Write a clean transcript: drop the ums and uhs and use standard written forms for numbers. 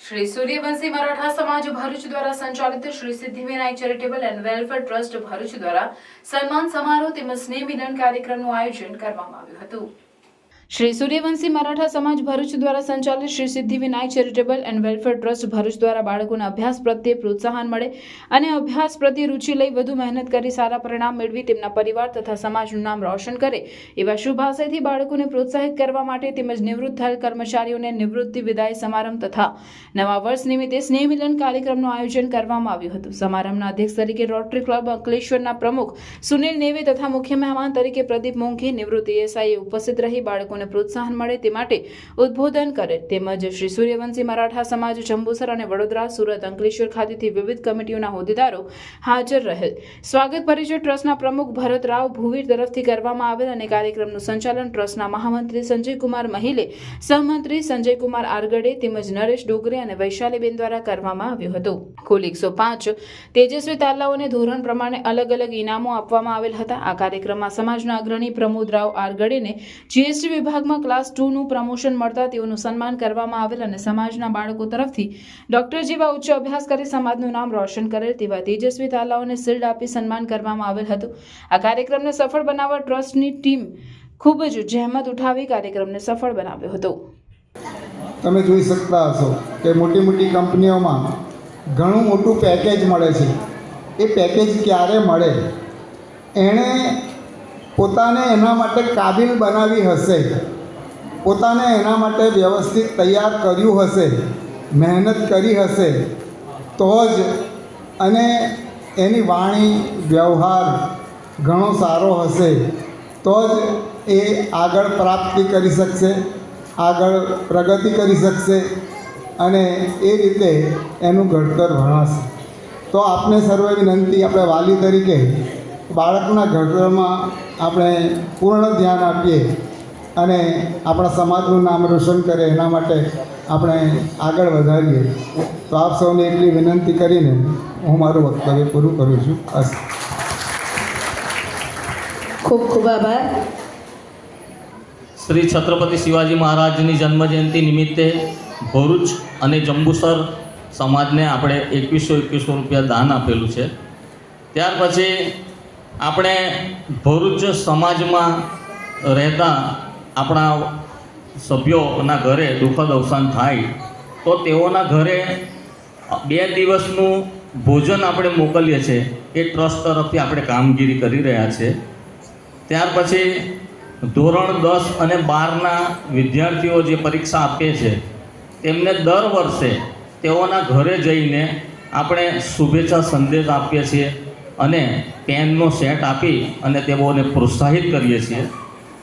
श्री सूर्यवंशी मराठा समाज भरूच द्वारा संचालित Shri Siddhivinayak charitable and welfare trust Bharuch द्वारा सन्मान समारोह તેમજ સ્નેહ મિલન કાર્યક્રમનું આયોજન કરવામાં આવ્યું હતું। श्री सूर्यवंशी मराठा समाज भरूच द्वारा संचालित Shri Siddhivinayak charitable and welfare trust Bharuch द्वारा बाळकोना अभ्यास प्रत्ये प्रोत्साहन मळे અને અભ્યાસ પ્રત્યે રુચિ લઈ વધુ મહેનત કરી સારા પરિણામ મેળવી તેમના પરિવાર તથા સમાજનું નામ રોશન કરે એવા શુભ આશયથી બાળકોને પ્રોત્સાહિત કરવા માટે તેમજ નિવૃત્ત થયેલ કર્મચારીઓને નિવૃત્તિ વિદાય સમારંભ તથા નવા વર્ષ નિમિત્તે સ્નેહ મિલન કાર્યક્રમનું આયોજન કરવામાં આવ્યું હતું। સમારંભના અધ્યક્ષ તરીકે રોટરી ક્લબ અંકલેશ્વરના પ્રમુખ સુનિલ નેવે તથા મુખ્ય મહેમાન તરીકે પ્રદીપ મોંઘી નિવૃત્ત એએસઆઈએ ઉપસ્થિત રહી બાળકોને પ્રોત્સાહન મળે તે માટે ઉદ્બોધન કરે તેમજ શ્રી સૂર્યવંશી મરાઠા સમાજ જંબુસર અને વડોદરા સુરત અંકલેશ્વર ખાતેથી વિવિધ કમિટીઓના હોદ્દેદારો હાજર રહેલ। સ્વાગત પરિચય ટ્રસ્ટના પ્રમુખ ભરતરાવ ભુવીર તરફથી કરવામાં આવેલ અને કાર્યક્રમનું સંચાલન ટ્રસ્ટના મહામંત્રી સંજયકુમાર મहिले, સહમંત્રી સંજયકુમાર આરગડે તેમજ નરેશ ડોગરે અને વૈશાલીબેન દ્વારા કરવામાં આવ્યું હતું। કુલ 105 તેજસ્વી તાલાઓને ધોરણ પ્રમાણે અલગ અલગ ઇનામો આપવામાં આવેલ હતા। આ કાર્યક્રમમાં સમાજના અગ્રણી પ્રમોદરાવ આરગડેને જીએસટી વિભાગમાં ક્લાસ 2 નું પ્રમોશન મળતા તેઓનું સન્માન કરવામાં આવેલ અને સમાજના બાળકો તરફથી ડોક્ટર જેવા ઉચ્ચ અભ્યાસ કરી સમાજનું નામ રોશન કરેલ તેવા તેજસ્વી તાલાઓને શિલ્ડ આપી સન્માન કરવામાં આવેલ હતું। આ કાર્યક્રમને સફળ બનાવવા ટ્રસ્ટની ટીમ ખૂબ જ જહેમત ઉઠાવી કાર્યક્રમને સફળ બનાવ્યો હતો। તમે જોઈ શકતા હશો કે મોટી મોટી કંપનીઓમાં ઘણું મોટું પેકેજ મળે છે। એ પેકેજ ક્યારે મળે? એણે પોતાને એના માટે કાબિલ બનાવી હશે, પોતાને એના માટે વ્યવસ્થિત તૈયાર કર્યું હશે, મહેનત કરી હશે તો જ, અને એની વાણી વ્યવહાર ઘણો સારો હશે તો જ એ આગળ પ્રાપ્તિ કરી શકશે, આગળ પ્રગતિ કરી શકશે અને એ રીતે એનું ઘડતર ભણાશે। તો આપને સર્વે વિનંતી, આપણે વાલી તરીકે બાળકના ઘડતરમાં આપણે પૂર્ણ ધ્યાન આપીએ અને આપણા સમાજનું નામ રોશન કરે એના માટે આપણે આગળ વધારીએ। તો આપ સૌને એટલી વિનંતી કરીને હું મારું વક્તવ્ય પૂરું કરું છું। ખૂબ ખૂબ આભાર। શ્રી છત્રપતિ શિવાજી મહારાજની જન્મજયંતિ નિમિત્તે ભરૂચ અને જંબુસર સમાજને આપણે 2100 રૂપિયા દાન આપેલું છે। ત્યાર પછી આપણે ભરૂચ સમાજમાં રહેતા આપણા સભ્યોના ઘરે દુઃખદ અવસાન થાય તો તેઓના ઘરે 2 દિવસનું ભોજન આપણે મોકલીએ છીએ। એ ટ્રસ્ટ તરફથી આપણે કામગીરી કરી રહ્યા છે। ત્યાર પછી ધોરણ 10 અને 12ના વિદ્યાર્થીઓ જે પરીક્ષા આપે છે તેમને દર વર્ષે તેઓના ઘરે જઈને આપણે શુભેચ્છા સંદેશ આપીએ છીએ અને પેનનો સેટ આપી અને તેઓને પ્રોત્સાહિત કરીએ છીએ।